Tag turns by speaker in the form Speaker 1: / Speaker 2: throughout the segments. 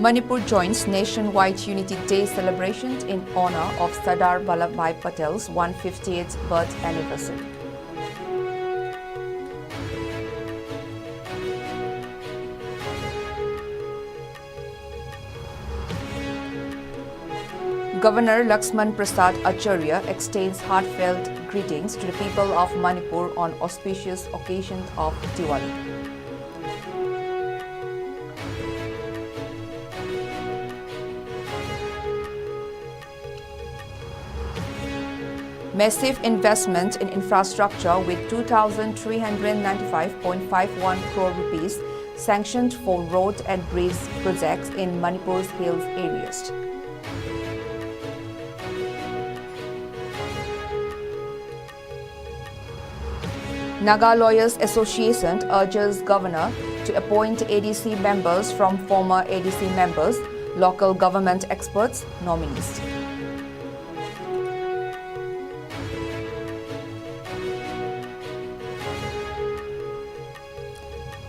Speaker 1: Manipur joins nationwide Unity Day celebrations in honor of Sardar Vallabhbhai Patel's 150th birth anniversary. Governor Laxman Prasad Acharya extends heartfelt greetings to the people of Manipur on auspicious occasion of Diwali. Massive investment in infrastructure with 2,395.51 crore rupees sanctioned for road and bridge projects in Manipur's hills areas. Naga Lawyers Association urges Governor to appoint ADC members from former ADC members, local government experts, nominees.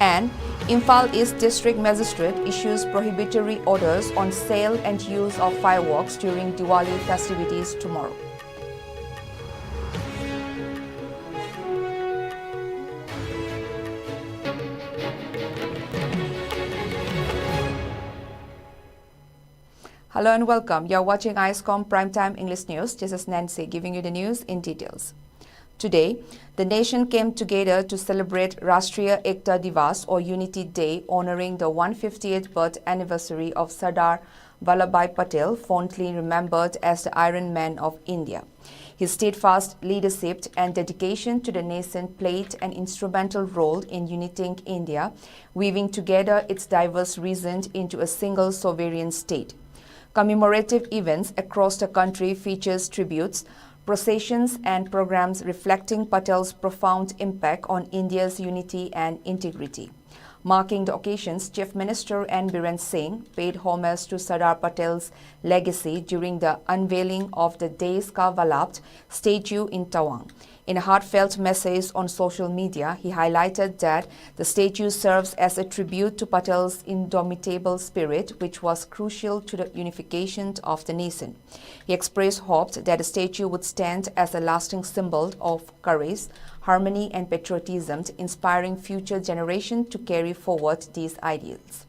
Speaker 1: And Imphal East District Magistrate issues prohibitory orders on sale and use of fireworks during Diwali festivities tomorrow. Hello and welcome. You are watching ISCOM Primetime English News. This is Nancy giving you the news in details. Today, the nation came together to celebrate Rashtriya Ekta Divas or Unity Day, honoring the 150th birth anniversary of Sardar Vallabhbhai Patel, fondly remembered as the Iron Man of India. His steadfast leadership and dedication to the nation played an instrumental role in uniting India, weaving together its diverse regions into a single sovereign state. Commemorative events across the country features tributes, processions and programs reflecting Patel's profound impact on India's unity and integrity. Marking the occasions, Chief Minister N. Biren Singh paid homage to Sardar Patel's legacy during the unveiling of the Desh Ka Vallabh statue in Tawang. In a heartfelt message on social media, he highlighted that the statue serves as a tribute to Patel's indomitable spirit, which was crucial to the unification of the nation. He expressed hope that the statue would stand as a lasting symbol of courage, harmony and patriotism, inspiring future generations to carry forward these ideals.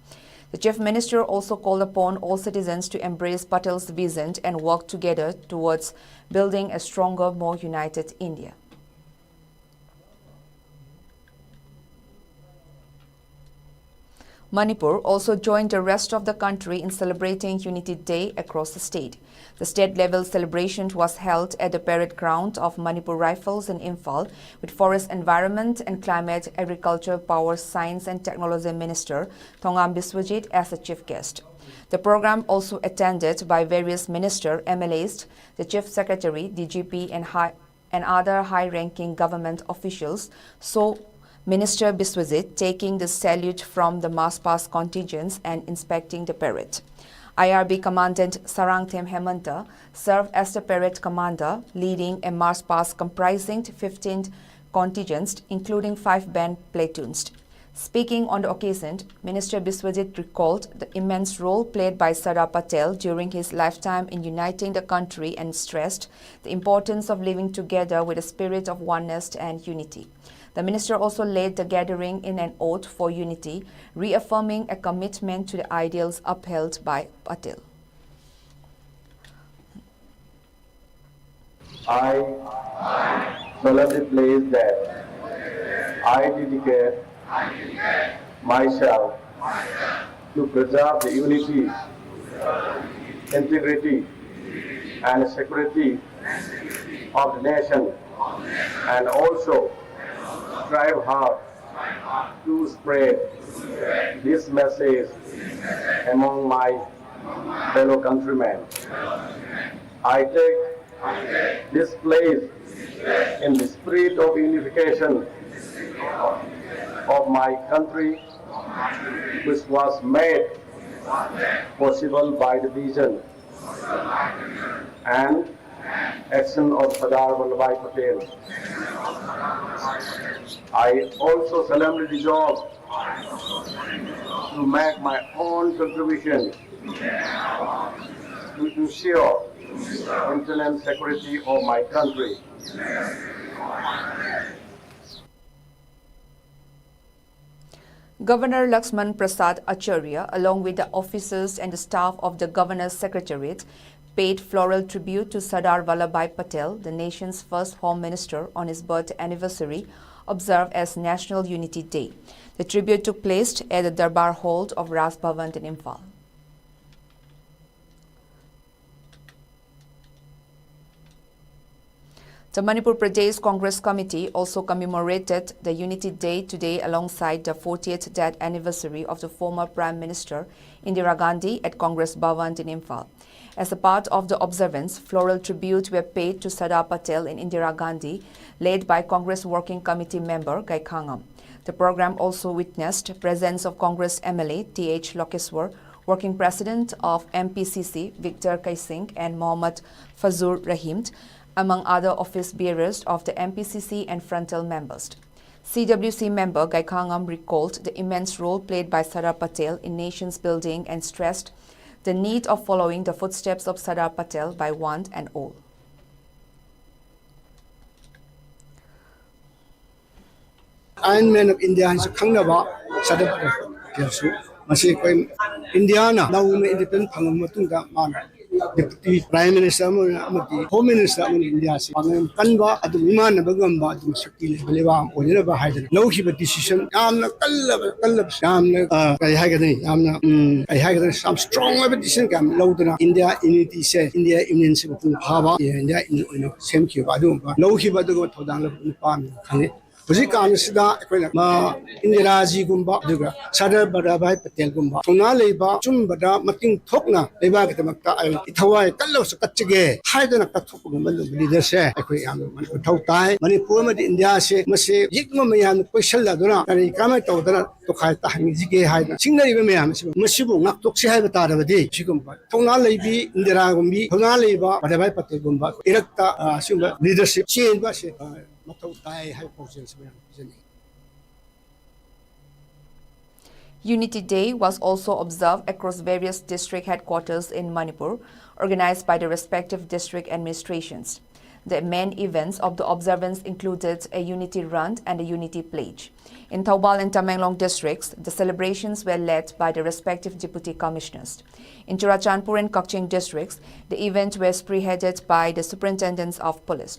Speaker 1: The Chief Minister also called upon all citizens to embrace Patel's vision and work together towards building a stronger, more united India. Manipur also joined the rest of the country in celebrating Unity Day across the state. The state-level celebration was held at the parade ground of Manipur Rifles in Imphal, with Forest Environment and Climate, Agriculture, Power, Science and Technology Minister Thongam Biswajit as the chief guest. The program also attended by various ministers, MLAs, the Chief Secretary, DGP and other high-ranking government officials, so Minister Biswajit taking the salute from the mass-pass contingents and inspecting the parade. IRB Commandant Sarangthem Hemanta served as the parade commander, leading a mass-pass comprising 15 contingents, including 5 band platoons. Speaking on the occasion, Minister Biswajit recalled the immense role played by Sardar Patel during his lifetime in uniting the country and stressed the importance of living together with a spirit of oneness and unity. The minister also led the gathering in an oath for unity, reaffirming a commitment to the ideals upheld by Patel.
Speaker 2: I solemnly pledge that I dedicate myself to preserve the unity, integrity, and security of the nation, and also strive hard to spread this message among my fellow countrymen. I take this place in the spirit of unification of my country, which was made possible by the vision and action of Sardar Vallabhbhai Patel. I also solemnly resolve to make my own contribution to ensure internal security of my country.
Speaker 1: Governor Laxman Prasad Acharya, along with the officers and the staff of the Governor's Secretariat, paid floral tribute to Sardar Vallabhbhai Patel, the nation's first Home Minister, on his birth anniversary, observed as National Unity Day. The tribute took place at the Darbar Hall of Raj Bhavan in Imphal. The Manipur Pradesh Congress Committee also commemorated the Unity Day today alongside the 40th death anniversary of the former Prime Minister Indira Gandhi at Congress Bhavan in Imphal. As a part of the observance, floral tributes were paid to Sardar Patel and Indira Gandhi, led by Congress Working Committee member Gai Khangam. The program also witnessed presence of Congress MLA T.H. Lokeswar, Working President of MPCC Victor Kaising and Mohammad Fazur Rahim, among other office bearers of the MPCC and frontal members. CWC member Gai Khangam recalled the immense role played by Sardar Patel in nation's building and stressed the need of following the footsteps of Sardar Patel by one and all.
Speaker 3: Iron Man of India is a Kangava, Sardar Patel. India na independent Pangamatunda Mana. Deputy Prime Minister, Home Minister in India, Kanva at the Viman Bagamba, Sakil, Baliva, or never had no hip decision. Yamna Kalabs, Yamna, I had some strong petition come Laudana, India Unity says, India Union Hava, India in same Kibadum, no Hibadu to down Palm. Sida, Indiraji Gumba, Sardar Vallabhbhai Patel Gumba, Tonaleba, Chumbada, Mating Tokna, Lebagamata, Itawai, Kalos Kachige, Haidana Katukuma, leadership, Tautai, Manipur, India, Mase, Yikmayan, Peshella, and Kamata to Haita, Mizike, Haida, Singa Mayam, Masibu, not Toxi Habitat of a day, Chigumba, Tonalebi, Indiragumbi, Tonaleba, Vallabhbhai Patel Gumba, Erecta, leadership, change,
Speaker 1: Unity Day was also observed across various district headquarters in Manipur, organized by the respective district administrations. The main events of the observance included a unity run and a unity pledge. In Thoubal and Tamenglong districts, the celebrations were led by the respective deputy commissioners. In Churachandpur and Kakching districts, the events were spearheaded by the superintendents of police.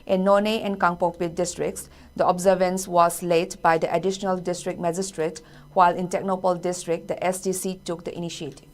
Speaker 1: In None and Kangpokpit districts, the observance was led by the additional district magistrate, while in Technopol district, the SDC took the initiative.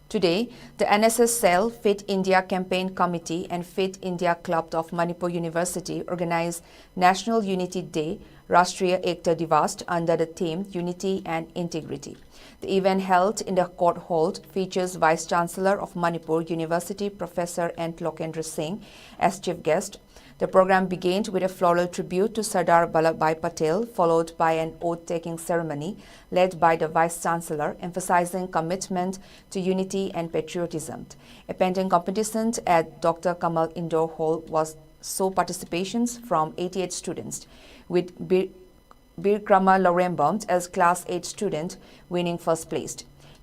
Speaker 1: Today, the NSS Cell, Fit India Campaign Committee and Fit India Club of Manipur University organized National Unity Day, Rashtriya Ekta Divas under the theme Unity and Integrity. The event held in the court hall features Vice Chancellor of Manipur University, Professor N. Lokendra Singh, as chief guest. The program began with a floral tribute to Sardar Vallabhbhai Patel, followed by an oath-taking ceremony led by the Vice Chancellor, emphasizing commitment to unity and patriotism. A painting competition at Dr. Kamal Indoor Hall was saw participations from 88 students, with Birkrama Lorembom as Class 8 student winning first place.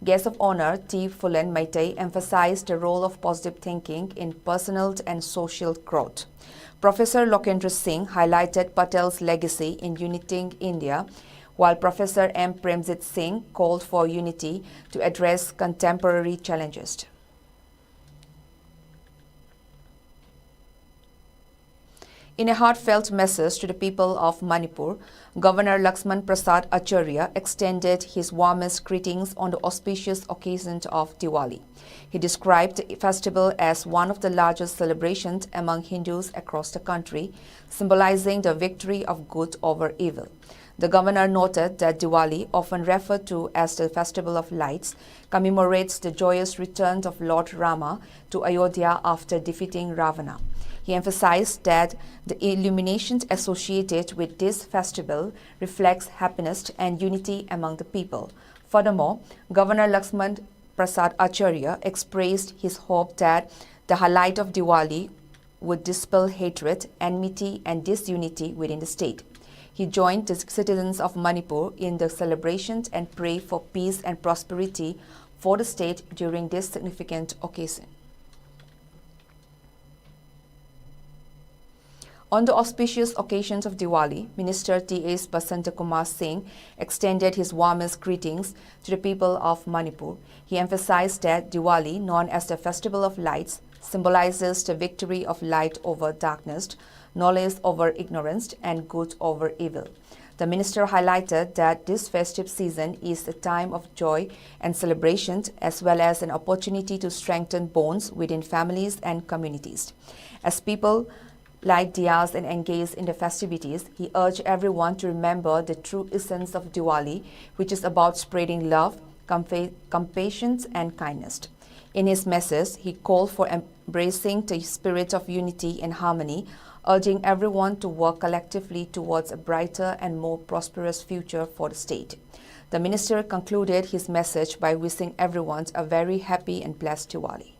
Speaker 1: Guest of honor T. Fulen Maitai emphasized the role of positive thinking in personal and social growth. Professor Lokendra Singh highlighted Patel's legacy in uniting India, while Professor M. Premjit Singh called for unity to address contemporary challenges. In a heartfelt message to the people of Manipur, Governor Laxman Prasad Acharya extended his warmest greetings on the auspicious occasion of Diwali. He described the festival as one of the largest celebrations among Hindus across the country, symbolizing the victory of good over evil. The governor noted that Diwali, often referred to as the Festival of Lights, commemorates the joyous return of Lord Rama to Ayodhya after defeating Ravana. He emphasized that the illuminations associated with this festival reflects happiness and unity among the people. Furthermore, Governor Laxman Prasad Acharya expressed his hope that the highlight of Diwali would dispel hatred, enmity, and disunity within the state. He joined the citizens of Manipur in the celebrations and prayed for peace and prosperity for the state during this significant occasion. On the auspicious occasions of Diwali, Minister T.S. Basantakumar Singh extended his warmest greetings to the people of Manipur. He emphasized that Diwali, known as the Festival of Lights, symbolizes the victory of light over darkness, knowledge over ignorance, and good over evil. The minister highlighted that this festive season is a time of joy and celebration, as well as an opportunity to strengthen bonds within families and communities. As people light diyas and engage in the festivities, he urged everyone to remember the true essence of Diwali, which is about spreading love, compassion, and kindness. In his message, he called for embracing the spirit of unity and harmony, urging everyone to work collectively towards a brighter and more prosperous future for the state. The minister concluded his message by wishing everyone a very happy and blessed Diwali.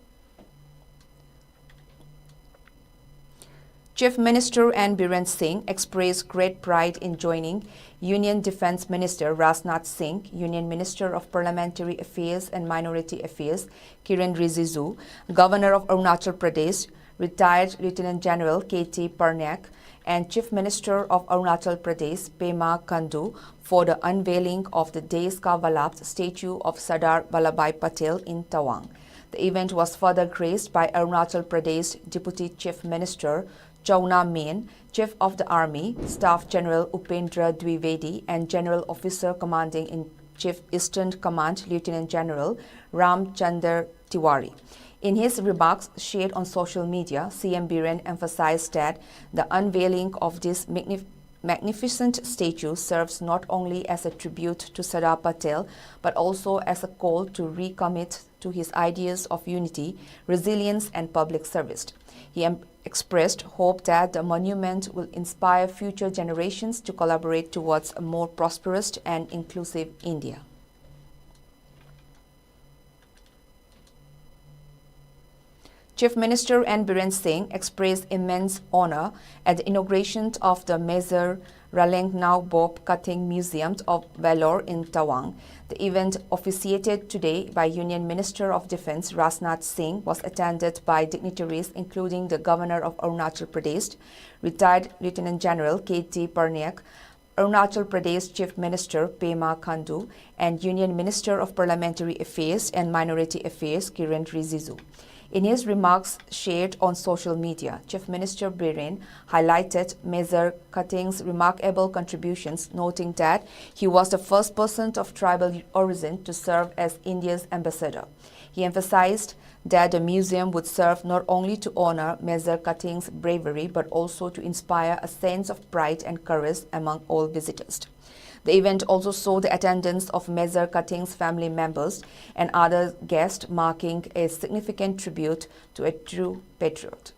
Speaker 1: Chief Minister N. Biren Singh expressed great pride in joining Union Defence Minister Rajnath Singh, Union Minister of Parliamentary Affairs and Minority Affairs Kiren Rijiju, Governor of Arunachal Pradesh, retired Lieutenant General K.T. Parnaik, and Chief Minister of Arunachal Pradesh Pema Khandu for the unveiling of the Desh Ka Vallabh statue of Sardar Vallabhbhai Patel in Tawang. The event was further graced by Arunachal Pradesh Deputy Chief Minister Chauna Main, Chief of the Army, Staff General Upendra Dwivedi, and General Officer Commanding in Chief Eastern Command Lieutenant General Ram Chandar Tiwari. In his remarks shared on social media, CM Biren emphasized that the unveiling of this magnificent statue serves not only as a tribute to Sardar Patel, but also as a call to recommit to his ideas of unity, resilience, and public service. He expressed hope that the monument will inspire future generations to collaborate towards a more prosperous and inclusive India. Chief Minister N. Biren Singh expressed immense honor at the inauguration of the Major Ralengnaw Bob Cutting Museum of Valor in Tawang. The event, officiated today by Union Minister of Defence Rajnath Singh, was attended by dignitaries including the Governor of Arunachal Pradesh, retired Lieutenant General K.T. Parnaik, Arunachal Pradesh Chief Minister Pema Khandu, and Union Minister of Parliamentary Affairs and Minority Affairs Kiren Rijiju. In his remarks shared on social media, Chief Minister Biren highlighted Major Cutting's remarkable contributions, noting that he was the first person of tribal origin to serve as India's ambassador. He emphasized that the museum would serve not only to honor Major Cutting's bravery, but also to inspire a sense of pride and courage among all visitors. The event also saw the attendance of Major Cutting's family members and other guests, marking a significant tribute to a true patriot.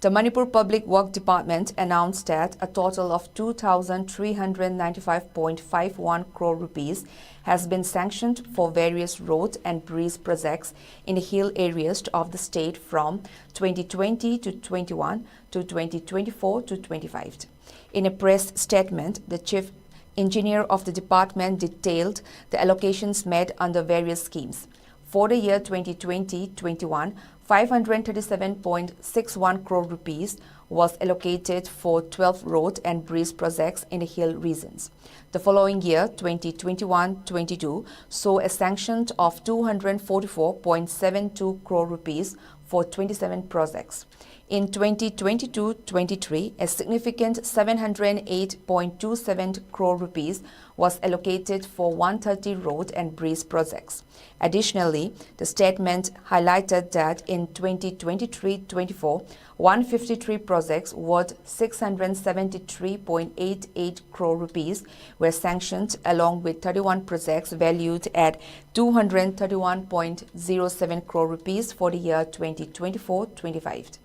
Speaker 1: The Manipur Public Works Department announced that a total of 2,395.51 crore rupees has been sanctioned for various road and bridge projects in the hill areas of the state from 2020 to 21 to 2024 to 25. In a press statement, the chief engineer of the department detailed the allocations made under various schemes. For the year 2020-21, 537.61 crore rupees was allocated for 12 road and bridge projects in the hill regions. The following year, 2021-22, saw a sanction of 244.72 crore rupees for 27 projects. In 2022-23, a significant 708.27 crore rupees was allocated for 130 road and bridge projects. Additionally, the statement highlighted that in 2023-24, 153 projects worth 673.88 crore rupees were sanctioned, along with 31 projects valued at 231.07 crore rupees for the year 2024-25.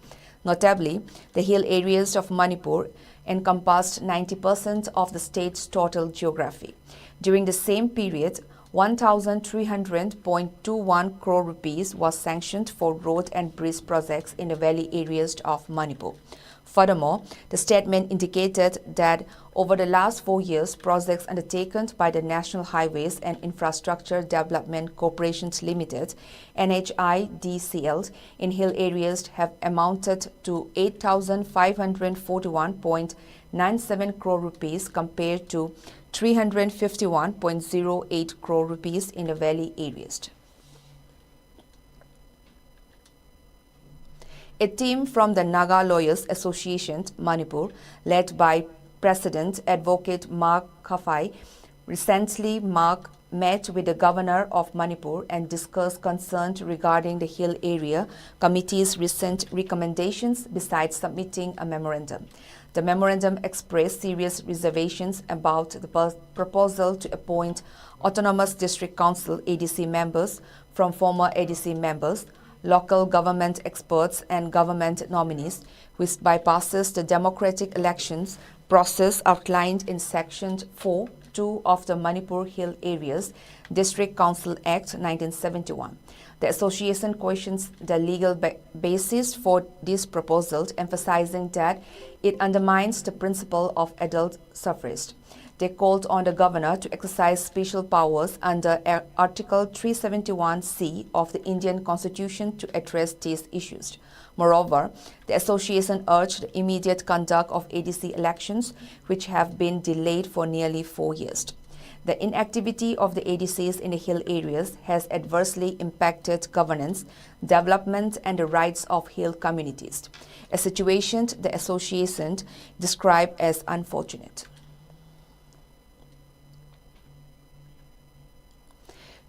Speaker 1: Notably, the hill areas of Manipur encompassed 90% of the state's total geography. During the same period, 1,300.21 crore rupees was sanctioned for road and bridge projects in the valley areas of Manipur. Furthermore, the statement indicated that over the last 4 years, projects undertaken by the National Highways and Infrastructure Development Corporation Limited (NHIDCL) in hill areas have amounted to 8,541.97 crore rupees compared to 351.08 crore rupees in the valley areas. A team from the Naga Lawyers Association, Manipur, led by President Advocate Mark Khafai, recently met with the Governor of Manipur and discussed concerns regarding the Hill Area Committee's recent recommendations besides submitting a memorandum. The memorandum expressed serious reservations about the proposal to appoint Autonomous District Council ADC members from former ADC members, local government experts and government nominees, which bypasses the democratic elections process outlined in Section 4(2) of the Manipur Hill Areas District Council Act 1971. The association questions the legal basis for this proposal, emphasizing that it undermines the principle of adult suffrage. They called on the governor to exercise special powers under Article 371C of the Indian Constitution to address these issues. Moreover, the association urged the immediate conduct of ADC elections, which have been delayed for nearly 4 years. The inactivity of the ADCs in the hill areas has adversely impacted governance, development, and the rights of hill communities, a situation the association described as unfortunate.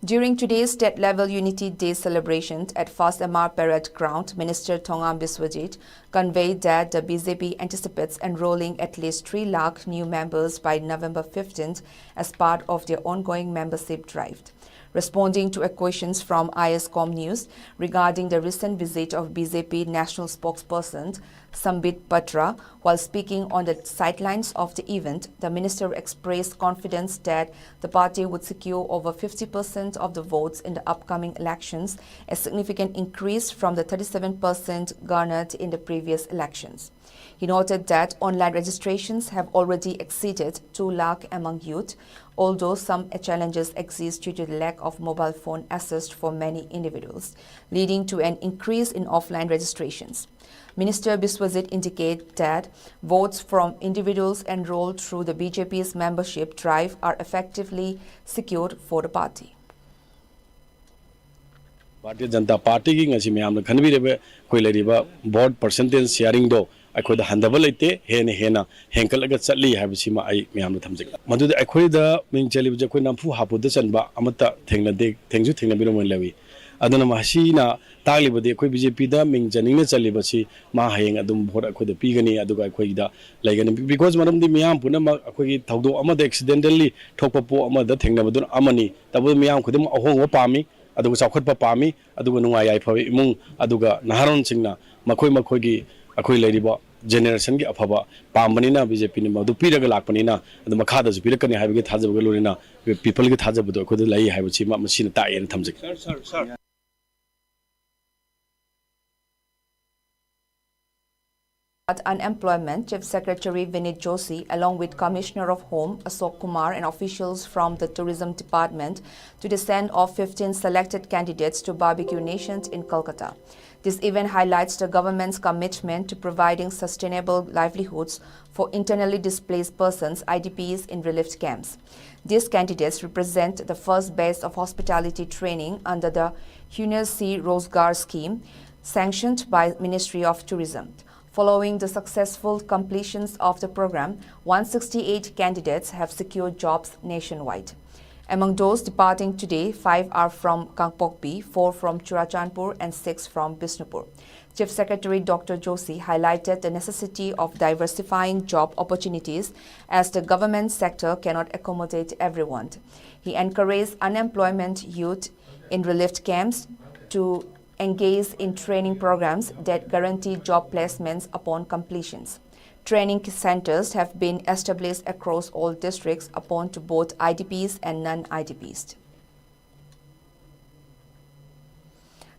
Speaker 1: During today's state-level Unity Day celebration at First MR Parade Ground, Minister Thongam Biswajit conveyed that the BJP anticipates enrolling at least 3 lakh new members by November 15th as part of their ongoing membership drive. Responding to questions from ISCOM News regarding the recent visit of BJP National Spokesperson Sambit Patra, while speaking on the sidelines of the event, the minister expressed confidence that the party would secure over 50% of the votes in the upcoming elections, a significant increase from the 37% garnered in the previous elections. He noted that online registrations have already exceeded 2 lakh among youth, although some challenges exist due to the lack of mobile phone access for many individuals, leading to an increase in offline registrations. Minister Biswajit indicated that votes from individuals enrolled through the BJP's membership drive are effectively secured for the party.
Speaker 4: Bharatiya Janata Party ki ngasi mayamna khanbirebe koi leriba vote percentage sharing do aikoida handaba leite hena henkalaga chatli habisima ai mayamna thamjik maduda aikoida mingchalibje koi namfu hapuda chanba amata thengnade thengju thengnabiro mon lewi aduna mahasina taglibade koi BJP da mingjaningna chalibasi ma hayeng adum vote aikoida pigani aduga aikoida laigani because maramdi miyam puna aikoigi thawdo amada accidentally thokpa po amada thengnabadun amani tabu miyam khudum ahongwa pami aduga chawkhatpa pami aduga nungai yai phawi imung aduga naharon singna makhoi gi akhoi leiriba generation gi aphaba pambanina BJP ni madu piraga lakpanina adu makhada ju pirakani haibagi thajabaga lorina people gi thajabado akhoi lai haibachi masina taien thamjik sir
Speaker 1: Unemployment, Chief Secretary Vinit Joshi, along with Commissioner of Home Ashok Kumar and officials from the Tourism Department, to the send of 15 selected candidates to Barbecue Nations in Kolkata. This event highlights the government's commitment to providing sustainable livelihoods for internally displaced persons, IDPs, in relief camps. These candidates represent the first batch of hospitality training under the Hunar Se Rozgar scheme, sanctioned by Ministry of Tourism. Following the successful completions of the program, 168 candidates have secured jobs nationwide. Among those departing today, 5 are from Kangpokpi, 4 from Churachandpur and 6 from Bishnupur. Chief Secretary Dr. Joshi highlighted the necessity of diversifying job opportunities as the government sector cannot accommodate everyone. He encouraged unemployment youth in relief camps to engage in training programs that guarantee job placements upon completions. Training centers have been established across all districts open to both IDPs and non-IDPs.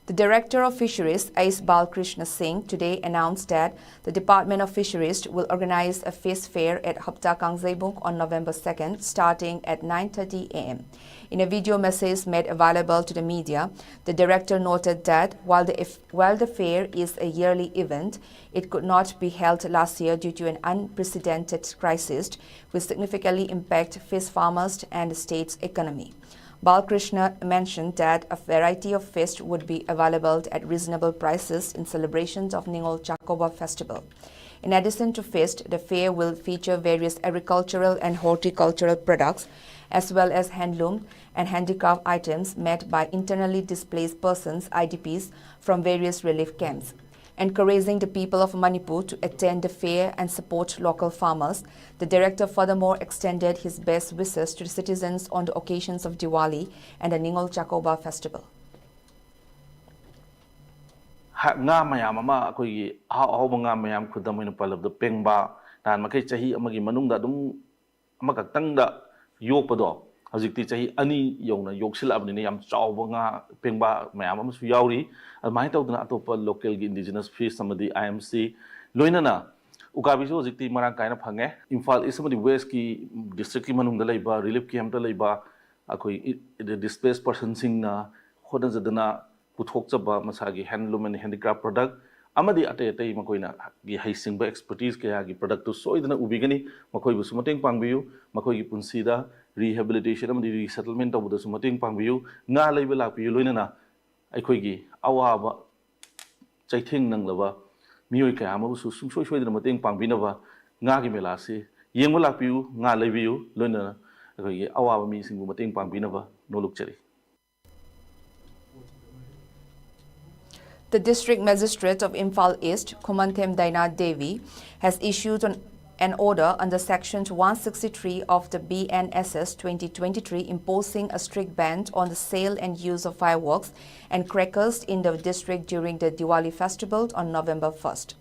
Speaker 1: The Director of Fisheries, Ais Balkrishna Singh, today announced that the Department of Fisheries will organize a fish fair at Hapta Kangzebung on November 2nd, starting at 9:30 a.m. In a video message made available to the media, the director noted that while the fair is a yearly event, it could not be held last year due to an unprecedented crisis which significantly impacted fish farmers and the state's economy. Balkrishna mentioned that a variety of fish would be available at reasonable prices in celebrations of Ningol Chakoba festival. In addition to fish, the fair will feature various agricultural and horticultural products, as well as handloom and handicraft items made by internally displaced persons, IDPs, from various relief camps. Encouraging the people of Manipur to attend the fair and support local farmers, the director furthermore extended his best wishes to the citizens on the occasions of Diwali and the Ningol Chakoba festival.
Speaker 5: Nga mayam ama akoi ahawba nga mayam khudam ina palab do pengba tan makai chahi amagi manungda dum amakaktangda yokpado hajikti chahi ani yongna yoksilabni yam chawba nga pengba mayam ama su yauri admai tawdna atopa local indigenous fish samadi IMC loinana ukabi so hajikti marang kaina phange Imphal East samadi West ki district ki manungda leiba relief camp ta leiba akoi displaced person singna khodan jadana puthokchaba masagi handloom and handicraft product amadi ate makoina gi haisingba expertise kaya gi product to soidana ubigani makoi bu sumateng pangbiu makoi gi punsida rehabilitation amadi resettlement of the sumateng pangbiu nga leiba lakpiu loinana aikoi gi awaba chaithing nanglaba mioi kaya amabu su sungsoi soidana mateng pangbinaba nga gi melasi yengba lakpiu nga leibiu loinana aikoi gi awaba mi singbu mateng pangbinaba nolukchari.
Speaker 1: The District Magistrate of Imphal East, Kumantem Daina Devi, has issued an order under Section 163 of the BNSS 2023 imposing a strict ban on the sale and use of fireworks and crackers in the district during the Diwali festival on November 1st.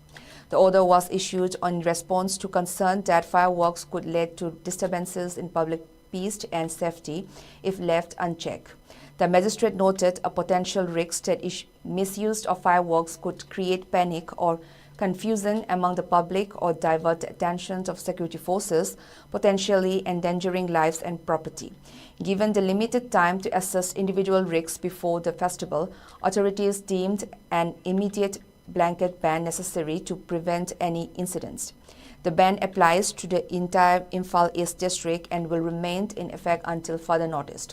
Speaker 1: The order was issued in response to concern that fireworks could lead to disturbances in public peace and safety if left unchecked. The magistrate noted a potential risk that misuse of fireworks could create panic or confusion among the public or divert the attention of security forces, potentially endangering lives and property. Given the limited time to assess individual risks before the festival, authorities deemed an immediate blanket ban necessary to prevent any incidents. The ban applies to the entire Imphal East district and will remain in effect until further notice.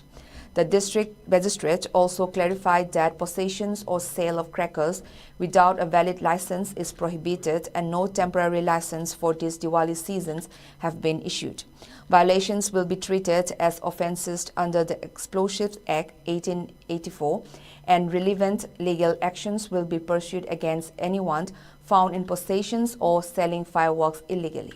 Speaker 1: The district magistrate also clarified that possessions or sale of crackers without a valid license is prohibited and no temporary license for these Diwali seasons have been issued. Violations will be treated as offences under the Explosives Act 1884 and relevant legal actions will be pursued against anyone found in possession or selling fireworks illegally.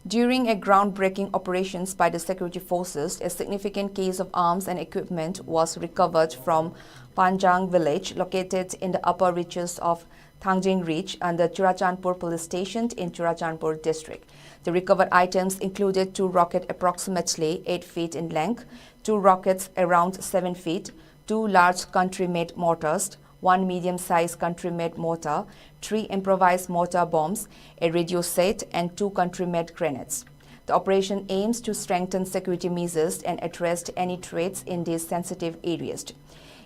Speaker 1: During a groundbreaking operations by the security forces, a significant case of arms and equipment was recovered from Panjang village located in the upper reaches of Thangjing Reach under Churachandpur police station in Churachandpur district. The recovered items included 2 rockets approximately 8 feet in length, 2 rockets around 7 feet, 2 large country-made mortars, 1 medium-sized country-made mortar, 3 improvised mortar bombs, a radio set, and 2 country-made grenades. The operation aims to strengthen security measures and address any threats in these sensitive areas.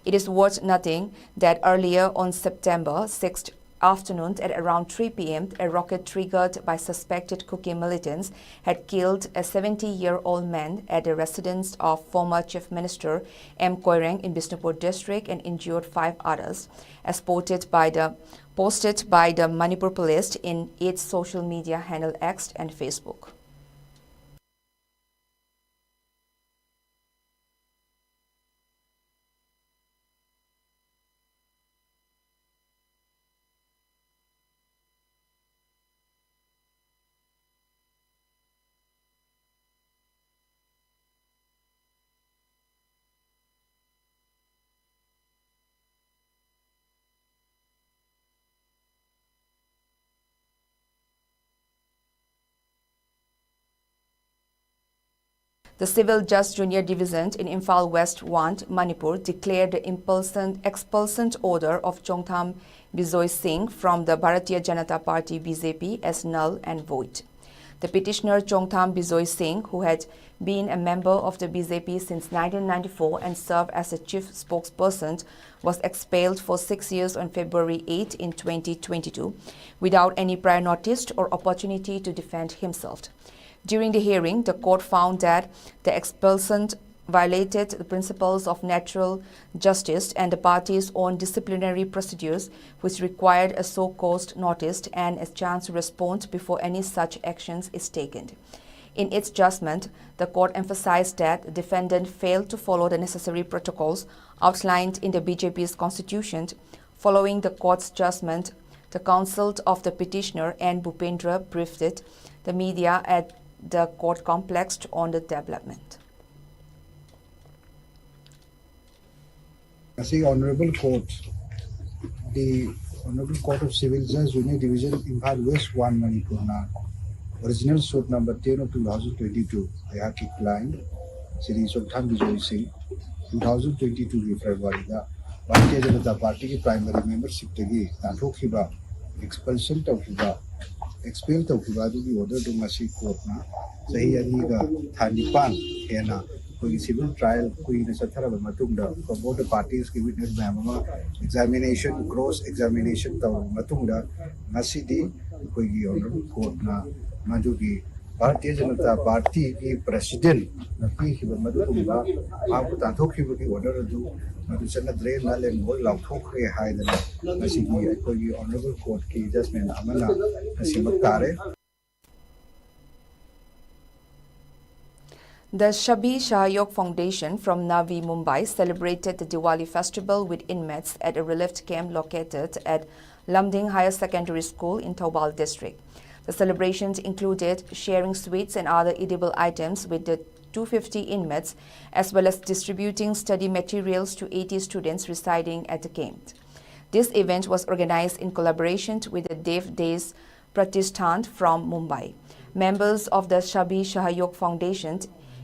Speaker 1: It is worth noting that earlier on September 6th afternoon at around 3 p.m., a rocket triggered by suspected Kuki militants had killed a 70-year-old man at the residence of former Chief Minister M. Koireng in Bishnupur district and injured 5 others, as posted by the Manipur police in its social media handle X and Facebook. The Civil Just Junior Division in Imphal West 1, Manipur, declared the expulsion order of Chongtham Bijoy Singh from the Bharatiya Janata Party (BJP) as null and void. The petitioner Chongtham Bijoy Singh, who had been a member of the BJP since 1994 and served as a chief spokesperson, was expelled for 6 years on February 8 in 2022 without any prior notice or opportunity to defend himself. During the hearing, the court found that the expulsion violated the principles of natural justice and the party's own disciplinary procedures, which required a so-called notice and a chance to respond before any such actions is taken. In its judgment, the court emphasized that the defendant failed to follow the necessary protocols outlined in the BJP's constitution. Following the court's judgment, the counsel of the petitioner and Bhupendra briefed the media at the court complex on the development.
Speaker 6: As the Honorable Court, the Honorable Court of Civil Justice Junior Division Imphal West 1 Manipur na original suit number 10 of 2022 ayaki client Shri Chongtham Bijoy Singh 2022 February da Bharatiya Janata Party ki primary membership tagi tanthokhiba expulsion tawkhiba expel tawkhiba du order du masi court na sahi ani ga thanipan hena koi civil trial koi na sathara matungda for both the parties ki witness mama examination cross examination taw matungda ngasi di koi gi honorable court na majugi Bharatiya Janata Party ki president na pi khiba matungda aap tanthokhiba ki order du Madusana Dre Nalen Gol Laukre Haidana Nasigi Kogi Honorable Court Ki Judgment Amana Nasimakare.
Speaker 1: The Shabi Shahayog Foundation from Navi, Mumbai celebrated the Diwali festival with inmates at a relief camp located at Lamding Higher Secondary School in Thoubal district. The celebrations included sharing sweets and other edible items with the 250 inmates, as well as distributing study materials to 80 students residing at the camp. This event was organized in collaboration with the Dev Days Pratishthan from Mumbai. Members of the Shabi Shahayog Foundation,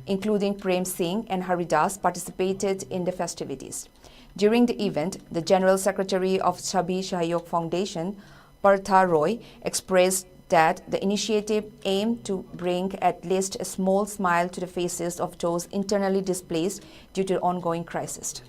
Speaker 1: including Prem Singh and Haridas, participated in the festivities. During the event, the General Secretary of Shabi Shahayog Foundation, Partha Roy, expressed that the initiative aimed to bring at least a small smile to the faces of those internally displaced due to the ongoing crisis.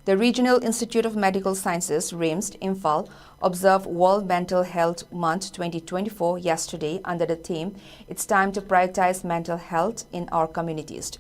Speaker 1: The Regional Institute of Medical Sciences, RIMS, Imphal, observed World Mental Health Month 2024 yesterday under the theme, "It's time to prioritize mental health in our communities."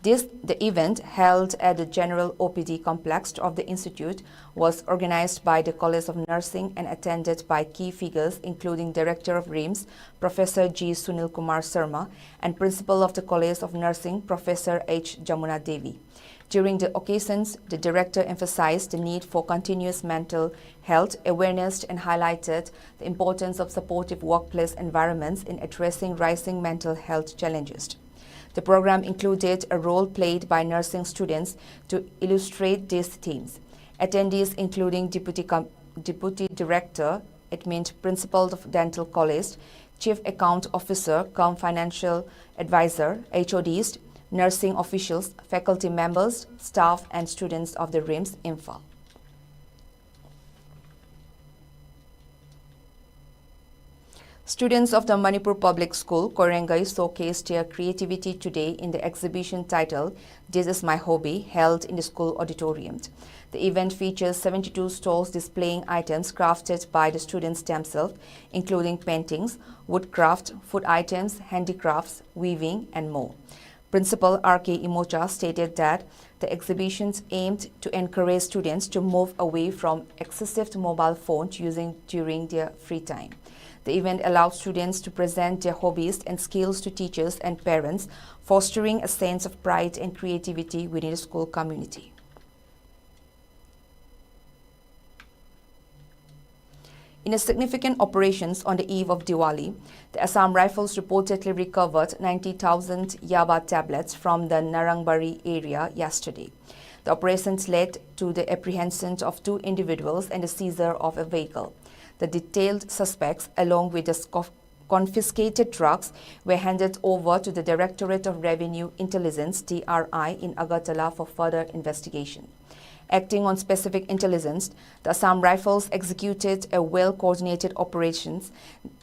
Speaker 1: The event, held at the General OPD complex of the Institute, was organized by the College of Nursing and attended by key figures including Director of RIMS, Professor G. Sunil Kumar Sharma, and Principal of the College of Nursing, Professor H. Jamuna Devi. During the occasions, the Director emphasized the need for continuous mental health awareness and highlighted the importance of supportive workplace environments in addressing rising mental health challenges. The program included a role played by nursing students to illustrate these themes. Attendees including Deputy Director, it meant Principal of Dental College, Chief Account Officer, Financial Advisor, HODs, nursing officials, faculty members, staff and students of the RIMS Imphal. Students of the Manipur Public School, Korengai, showcased their creativity today in the exhibition titled "This is My Hobby," held in the school auditorium. The event features 72 stalls displaying items crafted by the students themselves, including paintings, woodcraft, food items, handicrafts, weaving, and more. Principal R.K. Imocha stated that the exhibitions aimed to encourage students to move away from excessive mobile phones using during their free time. The event allowed students to present their hobbies and skills to teachers and parents, fostering a sense of pride and creativity within the school community. In a significant operations on the eve of Diwali, the Assam Rifles reportedly recovered 90,000 Yaba tablets from the Narangbari area yesterday. The operations led to the apprehension of 2 individuals and the seizure of a vehicle. The detailed suspects, along with the confiscated drugs, were handed over to the Directorate of Revenue Intelligence (DRI) in Agartala for further investigation. Acting on specific intelligence, the Assam Rifles executed a well-coordinated operations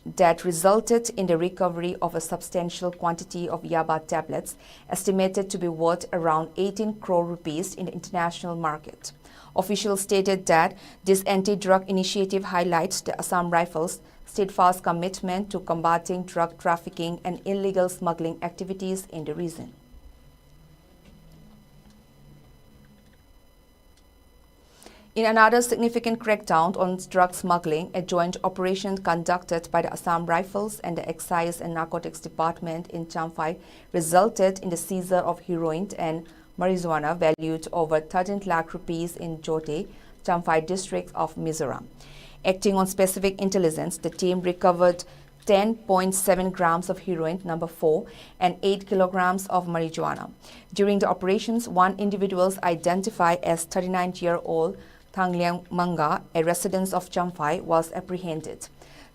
Speaker 1: that resulted in the recovery of a substantial quantity of Yaba tablets, estimated to be worth around 18 crore rupees in the international market. Officials stated that this anti-drug initiative highlights the Assam Rifles' steadfast commitment to combating drug trafficking and illegal smuggling activities in the region. In another significant crackdown on drug smuggling, a joint operation conducted by the Assam Rifles and the Excise and Narcotics Department in Champhai resulted in the seizure of heroin and marijuana valued over 13 lakh rupees in Jote, Champhai district of Mizoram. Acting on specific intelligence, the team recovered 10.7 grams of heroin number 4 and 8 kilograms of marijuana. During the operations, one individual identified as 39-year-old Thangliang Manga, a resident of Champhai, was apprehended.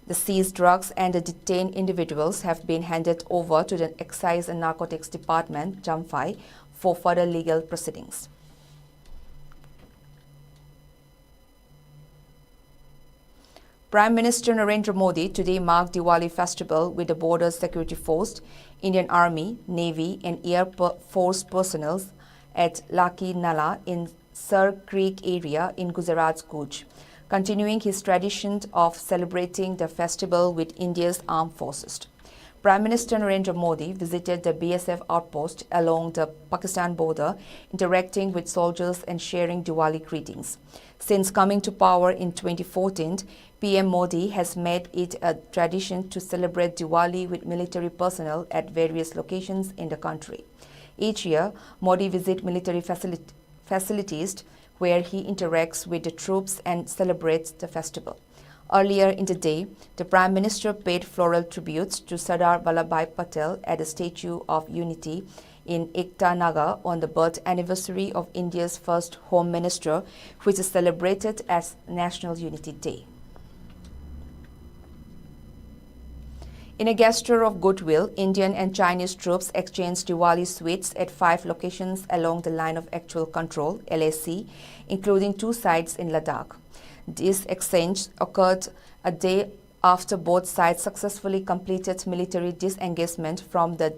Speaker 1: The seized drugs and the detained individuals have been handed over to the Excise and Narcotics Department, Champhai, for further legal proceedings. Prime Minister Narendra Modi today marked Diwali festival with the Border Security Force, Indian Army, Navy and Air Force personnel at Laki Nala in Sir Creek area in Gujarat's Guj, continuing his tradition of celebrating the festival with India's armed forces. Prime Minister Narendra Modi visited the BSF outpost along the Pakistan border, interacting with soldiers and sharing Diwali greetings. Since coming to power in 2014, PM Modi has made it a tradition to celebrate Diwali with military personnel at various locations in the country. Each year, Modi visits military facilities where he interacts with the troops and celebrates the festival. Earlier in the day, the Prime Minister paid floral tributes to Sardar Vallabhbhai Patel at the Statue of Unity in Ekta Nagar on the birth anniversary of India's first Home Minister, which is celebrated as National Unity Day. In a gesture of goodwill, Indian and Chinese troops exchanged Diwali sweets at 5 locations along the Line of Actual Control, LAC, including 2 sites in Ladakh. This exchange occurred a day after both sides successfully completed military disengagement from the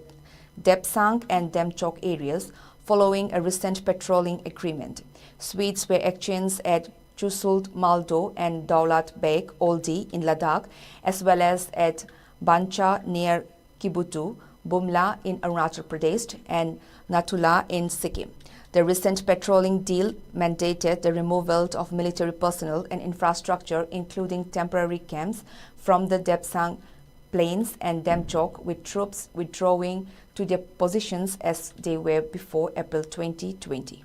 Speaker 1: Depsang and Demchok areas following a recent patrolling agreement. Sweets were exchanged at Chusult Maldo and Daulat Beg Oldi in Ladakh, as well as at Bancha near Kibutu, Bumla in Arunachal Pradesh and Natula in Sikkim. The recent patrolling deal mandated the removal of military personnel and infrastructure, including temporary camps, from the Depsang Plains and Demchok, with troops withdrawing to their positions as they were before April 2020.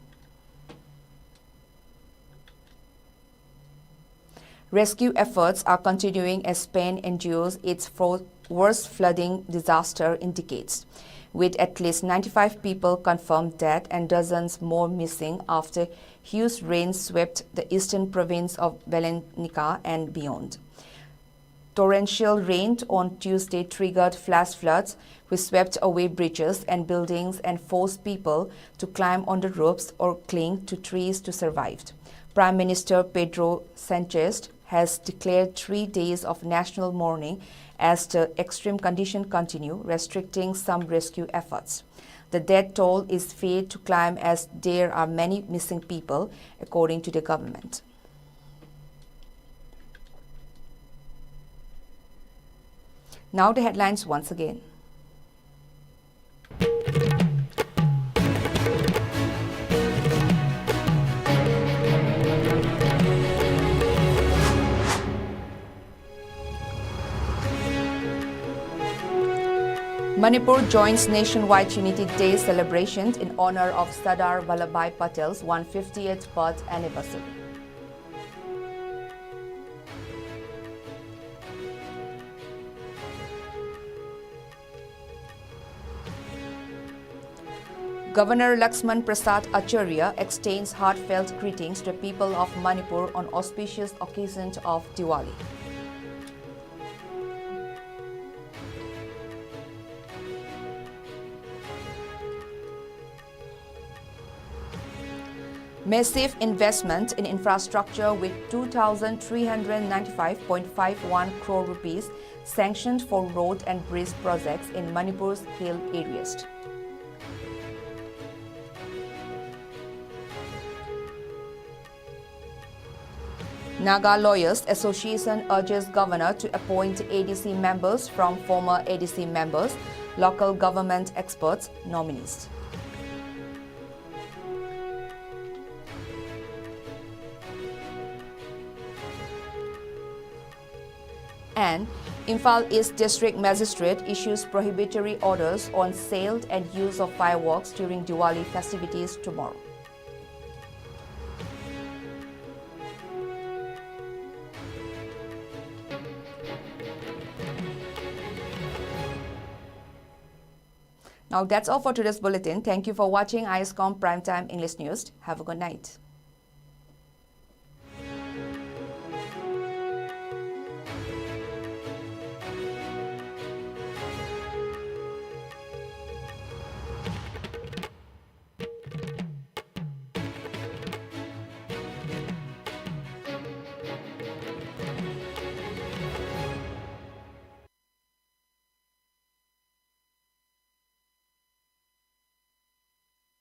Speaker 1: Rescue efforts are continuing as Spain endures its worst flooding disaster in decades, with at least 95 people confirmed dead and dozens more missing after huge rain swept the eastern province of Valencia and beyond. Torrential rain on Tuesday triggered flash floods, which swept away bridges and buildings and forced people to climb on the roofs or cling to trees to survive. Prime Minister Pedro Sanchez has declared 3 days of national mourning as the extreme conditions continue, restricting some rescue efforts. The death toll is feared to climb as there are many missing people, according to the government. Now the headlines once again. Manipur joins nationwide Unity Day celebrations in honor of Sardar Vallabhbhai Patel's 150th birth anniversary. Governor Laxman Prasad Acharya extends heartfelt greetings to the people of Manipur on auspicious occasion of Diwali. Massive investment in infrastructure with 2,395.51 crore rupees sanctioned for road and bridge projects in Manipur's hill areas. Naga Lawyers Association urges Governor to appoint ADC members from former ADC members, local government experts, nominees. And Imphal East District Magistrate issues prohibitory orders on sale and use of fireworks during Diwali festivities tomorrow. Now that's all for today's bulletin. Thank you for watching ISCOM Primetime English News. Have a good night.